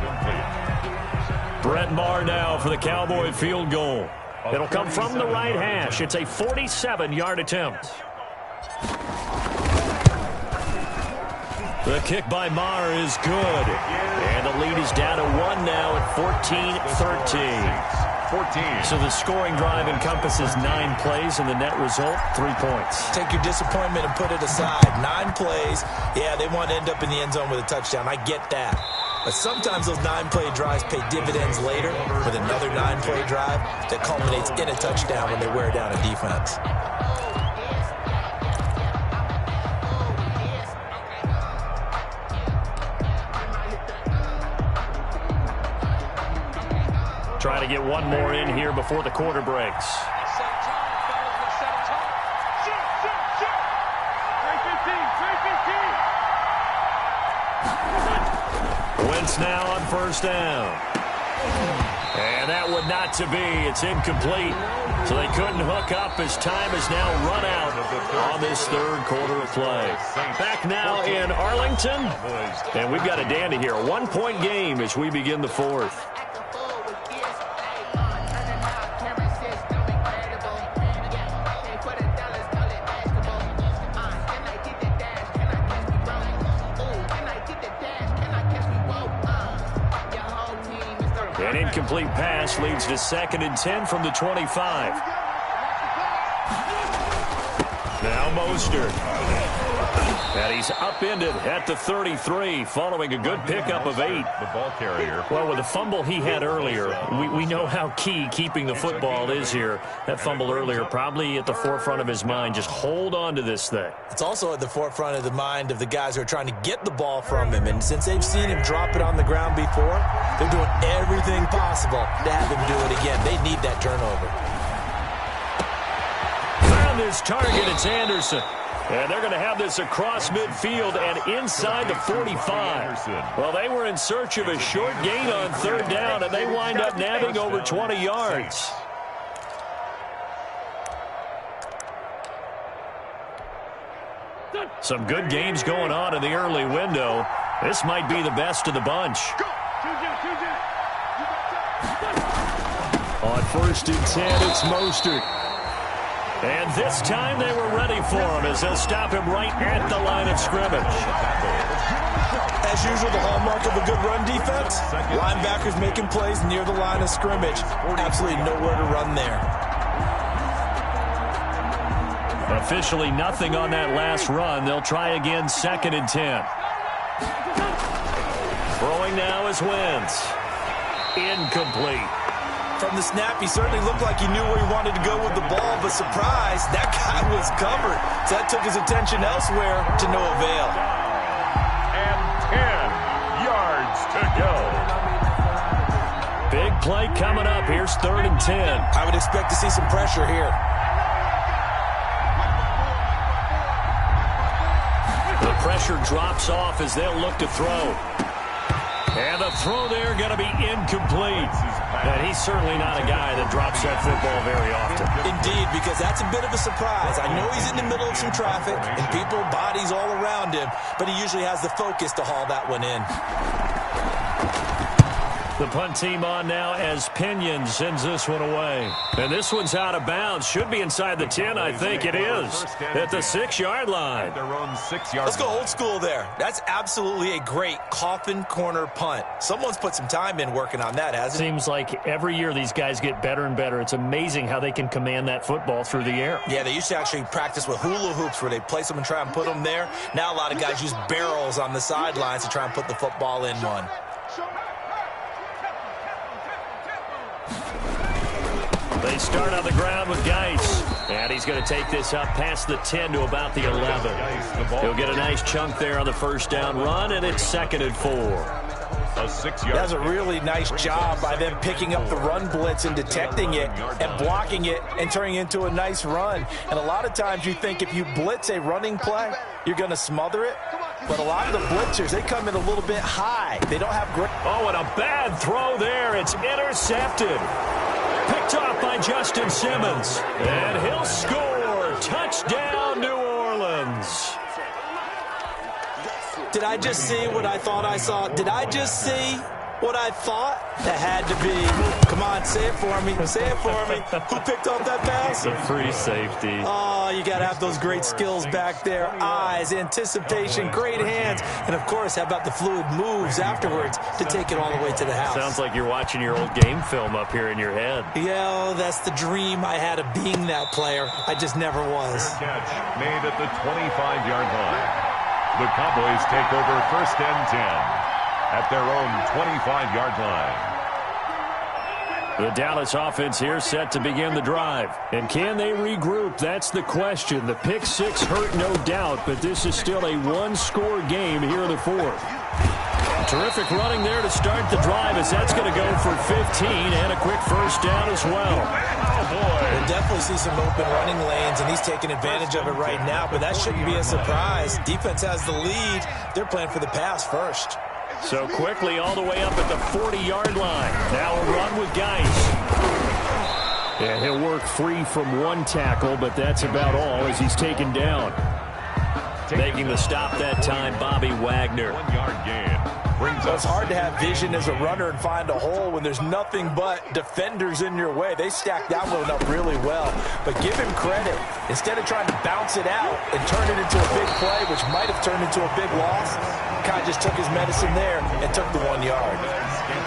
[SPEAKER 1] Brett Maher now for the Cowboy field goal. It'll come from the right hash. It's a 47-yard attempt. The kick by Maher is good. And the lead is down to 1 now at 14-13. So the scoring drive encompasses 9 plays, and the net result, 3 points.
[SPEAKER 3] Take your disappointment and put it aside. 9 plays. Yeah, they want to end up in the end zone with a touchdown. I get that. But sometimes those 9-play drives pay dividends later with another 9-play drive that culminates in a touchdown when they wear down a defense.
[SPEAKER 1] Try to get one more in here before the quarter breaks. Wentz now on first down. And that would not to be. It's incomplete. So they couldn't hook up as time has now run out on this third quarter of play. Back now in Arlington. And we've got a dandy here. A 1-point game as we begin the fourth. An incomplete pass leads to 2nd and 10 from the 25. Now Mostert. And he's upended at the 33 following a good pickup of 8.
[SPEAKER 2] The ball carrier.
[SPEAKER 1] Well, with the fumble he had earlier, we know how key keeping the football is here. That fumble earlier probably at the forefront of his mind. Just hold on to this thing.
[SPEAKER 3] It's also at the forefront of the mind of the guys who are trying to get the ball from him. And since they've seen him drop it on the ground before, they're doing everything possible to have him do it again. They need that turnover.
[SPEAKER 1] Found his target. It's Anderson. And they're going to have this across midfield and inside the 45. Well, they were in search of a short gain on third down, and they wind up nabbing over 20 yards. Some good games going on in the early window. This might be the best of the bunch. On 1st and 10, it's Mostert. And this time they were ready for him as they'll stop him right at the line of scrimmage.
[SPEAKER 3] As usual, the hallmark of a good run defense, linebackers making plays near the line of scrimmage. Absolutely nowhere to run there.
[SPEAKER 1] Officially nothing on that last run. They'll try again, 2nd and 10. Throwing now is Wentz. Incomplete.
[SPEAKER 3] From the snap, he certainly looked like he knew where he wanted to go with the ball, but surprise, that guy was covered. So that took his attention elsewhere to no avail.
[SPEAKER 2] And 10 yards to go.
[SPEAKER 1] Big play coming up. Here's 3rd and 10.
[SPEAKER 3] I would expect to see some pressure here.
[SPEAKER 1] The pressure drops off as they'll look to throw. And the throw there going to be incomplete. And he's certainly not a guy that drops that football very often.
[SPEAKER 3] Indeed, because that's a bit of a surprise. I know he's in the middle of some traffic and people, bodies all around him, but he usually has the focus to haul that one in.
[SPEAKER 1] The punt team on now as Pinion sends this one away. And this one's out of bounds. Should be inside the 10, I think it is. At the 6-yard line.
[SPEAKER 3] Let's go old school there. That's absolutely a great coffin corner punt. Someone's put some time in working on that, hasn't it?
[SPEAKER 1] Seems like every year these guys get better and better. It's amazing how they can command that football through the air.
[SPEAKER 3] Yeah, they used to actually practice with hula hoops where they place them and try and put them there. Now a lot of guys use barrels on the sidelines to try and put the football in one.
[SPEAKER 1] They start on the ground with Geis. And he's going to take this up past the 10 to about the 11. He'll get a nice chunk there on the first down run, and it's 2nd and 4.
[SPEAKER 2] A 6-yard.
[SPEAKER 3] That's a really nice job by them picking up the run blitz and detecting it and blocking it and turning it into a nice run. And a lot of times you think if you blitz a running play, you're going to smother it. But a lot of the blitzers, they come in a little bit high. They don't have great...
[SPEAKER 1] Oh, and a bad throw there. It's intercepted. Picked off by Justin Simmons. And he'll score. Touchdown, New Orleans.
[SPEAKER 3] Did I just see what I thought I saw? Did I just see what I thought? That had to be. Come on, say it for me. Say it for me. Who picked off that pass?
[SPEAKER 1] The free safety.
[SPEAKER 3] Oh, you got to have those great skills back there. Eyes, anticipation, great hands. And, of course, how about the fluid moves afterwards to take it all the way to the house?
[SPEAKER 1] Sounds like you're watching your old game film up here in your head.
[SPEAKER 3] Yeah, that's the dream I had of being that player. I just never was.
[SPEAKER 2] Catch made at the 25-yard line. The Cowboys take over 1st and 10 at their own 25-yard line.
[SPEAKER 1] The Dallas offense here set to begin the drive. And can they regroup? That's the question. The pick six hurt, no doubt, but this is still a one-score game here in the 4th. Terrific running there to start the drive as that's going to go for 15 and a quick first down as well.
[SPEAKER 3] Oh, boy. We'll definitely see some open running lanes, and he's taking advantage of it right now, but that shouldn't be a surprise. Defense has the lead. They're playing for the pass first.
[SPEAKER 1] So quickly all the way up at the 40-yard line. Now a run with Geis. And he'll work free from one tackle, but that's about all as he's taken down. Making the stop that time, Bobby Wagner.
[SPEAKER 2] 1-yard gain.
[SPEAKER 3] It's hard to have vision as a runner and find a hole when there's nothing but defenders in your way. They stacked that one up really well. But give him credit. Instead of trying to bounce it out and turn it into a big play, which might have turned into a big loss, kind of just took his medicine there and took the 1 yard.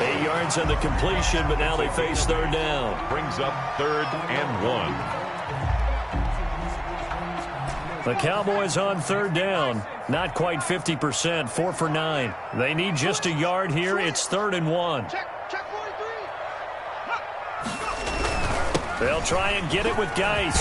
[SPEAKER 1] 8 yards on the completion, but now they face 3rd down.
[SPEAKER 2] Brings up 3rd and 1.
[SPEAKER 1] The Cowboys on 3rd down. Not quite 50%, 4 for 9. They need just a yard here. It's 3rd and 1. They'll try and get it with Geis.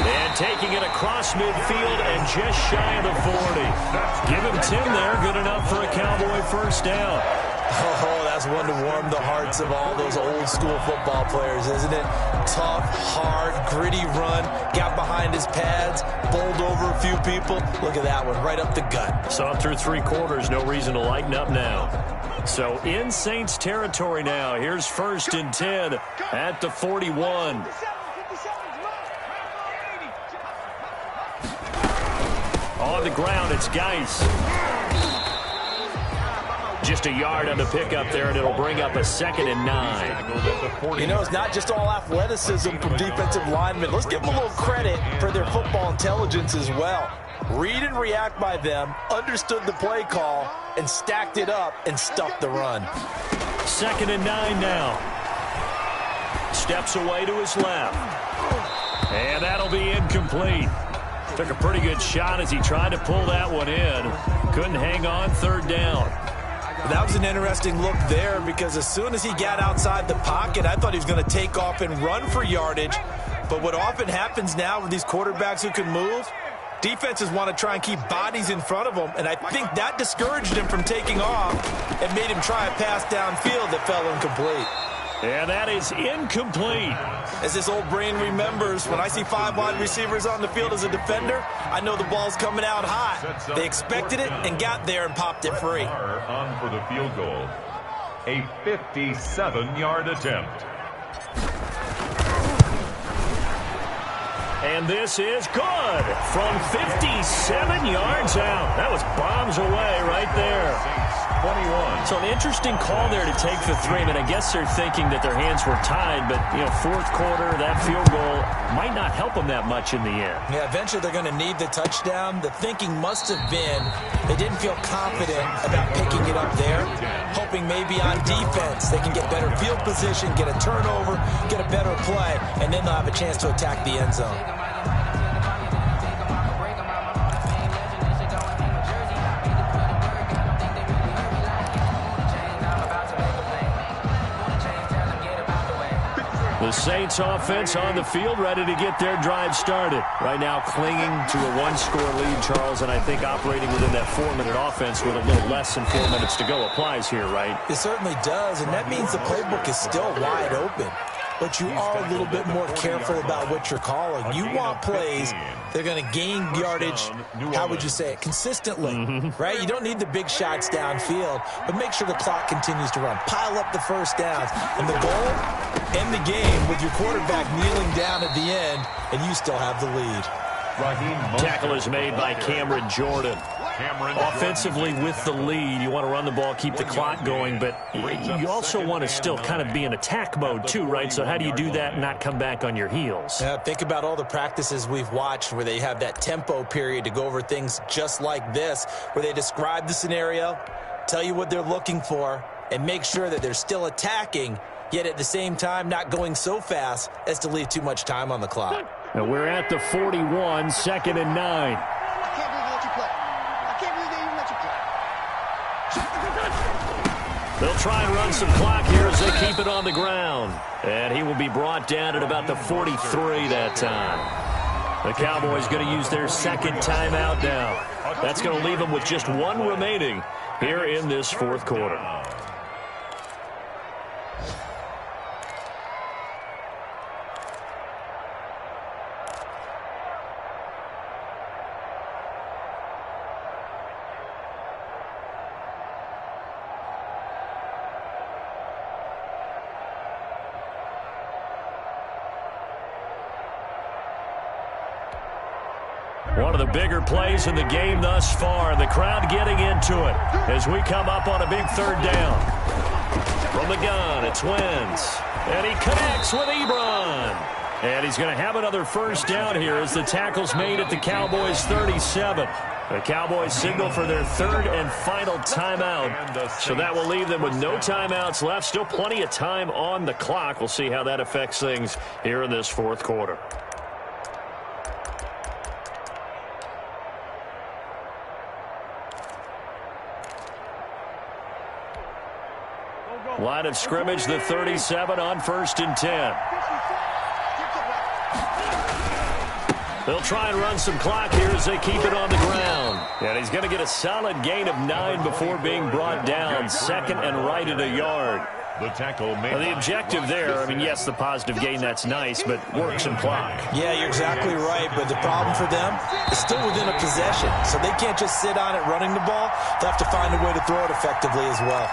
[SPEAKER 1] And taking it across midfield and just shy of the 40. Give him 10 there. Good enough for a Cowboy first down.
[SPEAKER 3] Oh, that's one to warm the hearts of all those old school football players, isn't it? Tough, hard, gritty run. Got behind his pads, bowled over a few people. Look at that one, right up the gut.
[SPEAKER 1] Saw him through 3 quarters. No reason to lighten up now. So in Saints territory now. Here's 1st and 10 at the 41. On the ground, it's Geis. Just a yard on the pickup there, and it'll bring up a 2nd and 9.
[SPEAKER 3] You know, it's not just all athleticism from defensive linemen. Let's give them a little credit for their football intelligence as well. Read and react by them, understood the play call, and stacked it up and stuffed the run.
[SPEAKER 1] 2nd and 9 now. Steps away to his left. And that'll be incomplete. Took a pretty good shot as he tried to pull that one in. Couldn't hang on, 3rd down.
[SPEAKER 3] That was an interesting look there because as soon as he got outside the pocket, I thought he was going to take off and run for yardage. But what often happens now with these quarterbacks who can move, defenses want to try and keep bodies in front of them, and I think that discouraged him from taking off and made him try a pass downfield that fell incomplete.
[SPEAKER 1] And that is incomplete.
[SPEAKER 3] As this old brain remembers, when I see 5 wide receivers on the field as a defender, I know the ball's coming out hot. They expected it and got there and popped it free.
[SPEAKER 2] On for the field goal. A 57-yard attempt.
[SPEAKER 1] And this is good from 57 yards out. That was bombs away right there.
[SPEAKER 2] 21.
[SPEAKER 1] So an interesting call there to take the 3. I mean, I guess they're thinking that their hands were tied, but, you know, 4th quarter, that field goal might not help them that much in the end.
[SPEAKER 3] Yeah, eventually they're going to need the touchdown. The thinking must have been they didn't feel confident about picking it up there, hoping maybe on defense they can get better field position, get a turnover, get a better play, and then they'll have a chance to attack the end zone.
[SPEAKER 1] The Saints offense on the field, ready to get their drive started. Right now clinging to a 1-score lead, Charles, and I think operating within that 4-minute offense with a little less than 4 minutes to go applies here, right?
[SPEAKER 3] It certainly does, and that means the playbook is still wide open. But you are a little bit more careful about what you're calling. You want plays that are going to gain yardage, how would you say it, consistently, right? You don't need the big shots downfield, but make sure the clock continues to run. Pile up the first downs. And the goal, end the game with your quarterback kneeling down at the end, and you still have the lead.
[SPEAKER 1] Tackle is made by Cameron Jordan. Offensively with the lead, you want to run the ball, keep the clock going, but you also want to still kind of be in attack mode too, right? So how do you do that and not come back on your heels?
[SPEAKER 3] Yeah, think about all the practices we've watched where they have that tempo period to go over things just like this, where they describe the scenario, tell you what they're looking for, and make sure that they're still attacking, yet at the same time not going so fast as to leave too much time on the clock.
[SPEAKER 1] And we're at the 41, 2nd and 9. They'll try and run some clock here as they keep it on the ground. And he will be brought down at about the 43 that time. The Cowboys going to use their 2nd timeout now. That's going to leave them with just 1 remaining here in this 4th quarter. One of the bigger plays in the game thus far. The crowd getting into it as we come up on a big 3rd down. From the gun, it's Wentz. And he connects with Ebron. And he's going to have another 1st down here as the tackle's made at the Cowboys' 37. The Cowboys signal for their 3rd and final timeout. So that will leave them with no timeouts left. Still plenty of time on the clock. We'll see how that affects things here in this 4th quarter. Line of scrimmage, the 37 on 1st and 10. They'll try and run some clock here as they keep it on the ground. And he's going to get a solid gain of 9 before being brought down. 2nd and right at a yard. The objective there, I mean, yes, the positive gain, that's nice, but work some clock.
[SPEAKER 3] Yeah, you're exactly right, but the problem for them is still within a possession. So they can't just sit on it running the ball. They'll have to find a way to throw it effectively as well.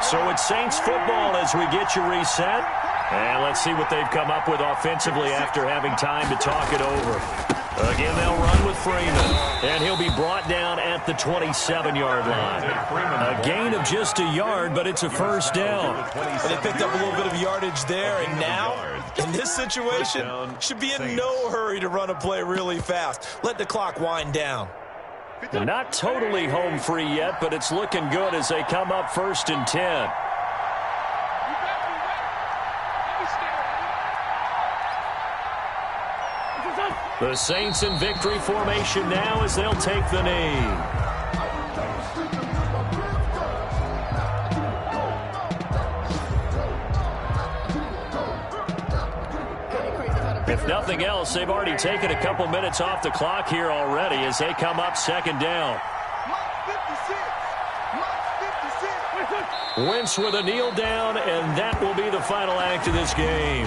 [SPEAKER 1] So it's Saints football as we get you reset. And let's see what they've come up with offensively after having time to talk it over. Again, they'll run with Freeman. And he'll be brought down at the 27-yard line. A gain of just a yard, but it's a first down.
[SPEAKER 3] And they picked up a little bit of yardage there, and now, in this situation, should be in no hurry to run a play really fast. Let the clock wind down.
[SPEAKER 1] Not totally home free yet, but it's looking good as they come up 1st and 10. The Saints in victory formation now as they'll take the knee. If nothing else, they've already taken a couple minutes off the clock here already as they come up 2nd down. Wentz with a kneel down, and that will be the final act of this game.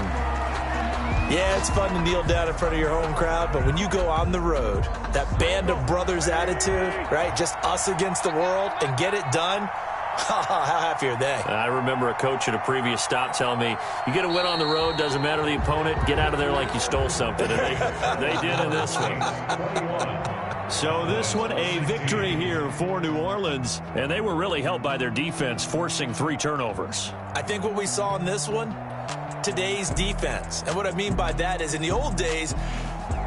[SPEAKER 3] Yeah, it's fun to kneel down in front of your home crowd, but when you go on the road, that band of brothers attitude, right, just us against the world, and get it done, how happy are they?
[SPEAKER 1] I remember a coach at a previous stop telling me, you get a win on the road, doesn't matter the opponent, get out of there like you stole something. And they did in this one. So this one, a victory here for New Orleans. And they were really helped by their defense, forcing 3 turnovers.
[SPEAKER 3] I think what we saw in this one, today's defense. And what I mean by that is in the old days,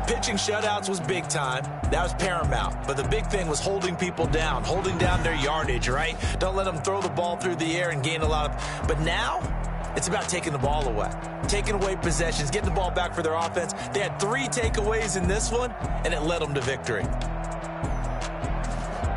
[SPEAKER 3] pitching shutouts was big time. That was paramount. But the big thing was holding people down, holding down their yardage, right? Don't let them throw the ball through the air and gain a lot of... But now, it's about taking the ball away. Taking away possessions, getting the ball back for their offense. They had 3 takeaways in this one, and it led them to victory.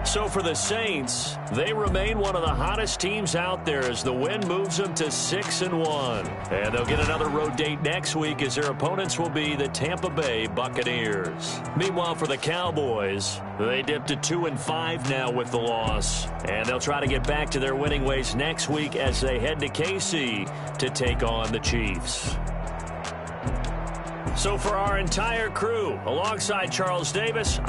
[SPEAKER 1] So for the Saints, they remain one of the hottest teams out there as the win moves them to 6-1. And they'll get another road date next week as their opponents will be the Tampa Bay Buccaneers. Meanwhile, for the Cowboys, they dipped to 2-5 now with the loss. And they'll try to get back to their winning ways next week as they head to KC to take on the Chiefs. So for our entire crew, alongside Charles Davis,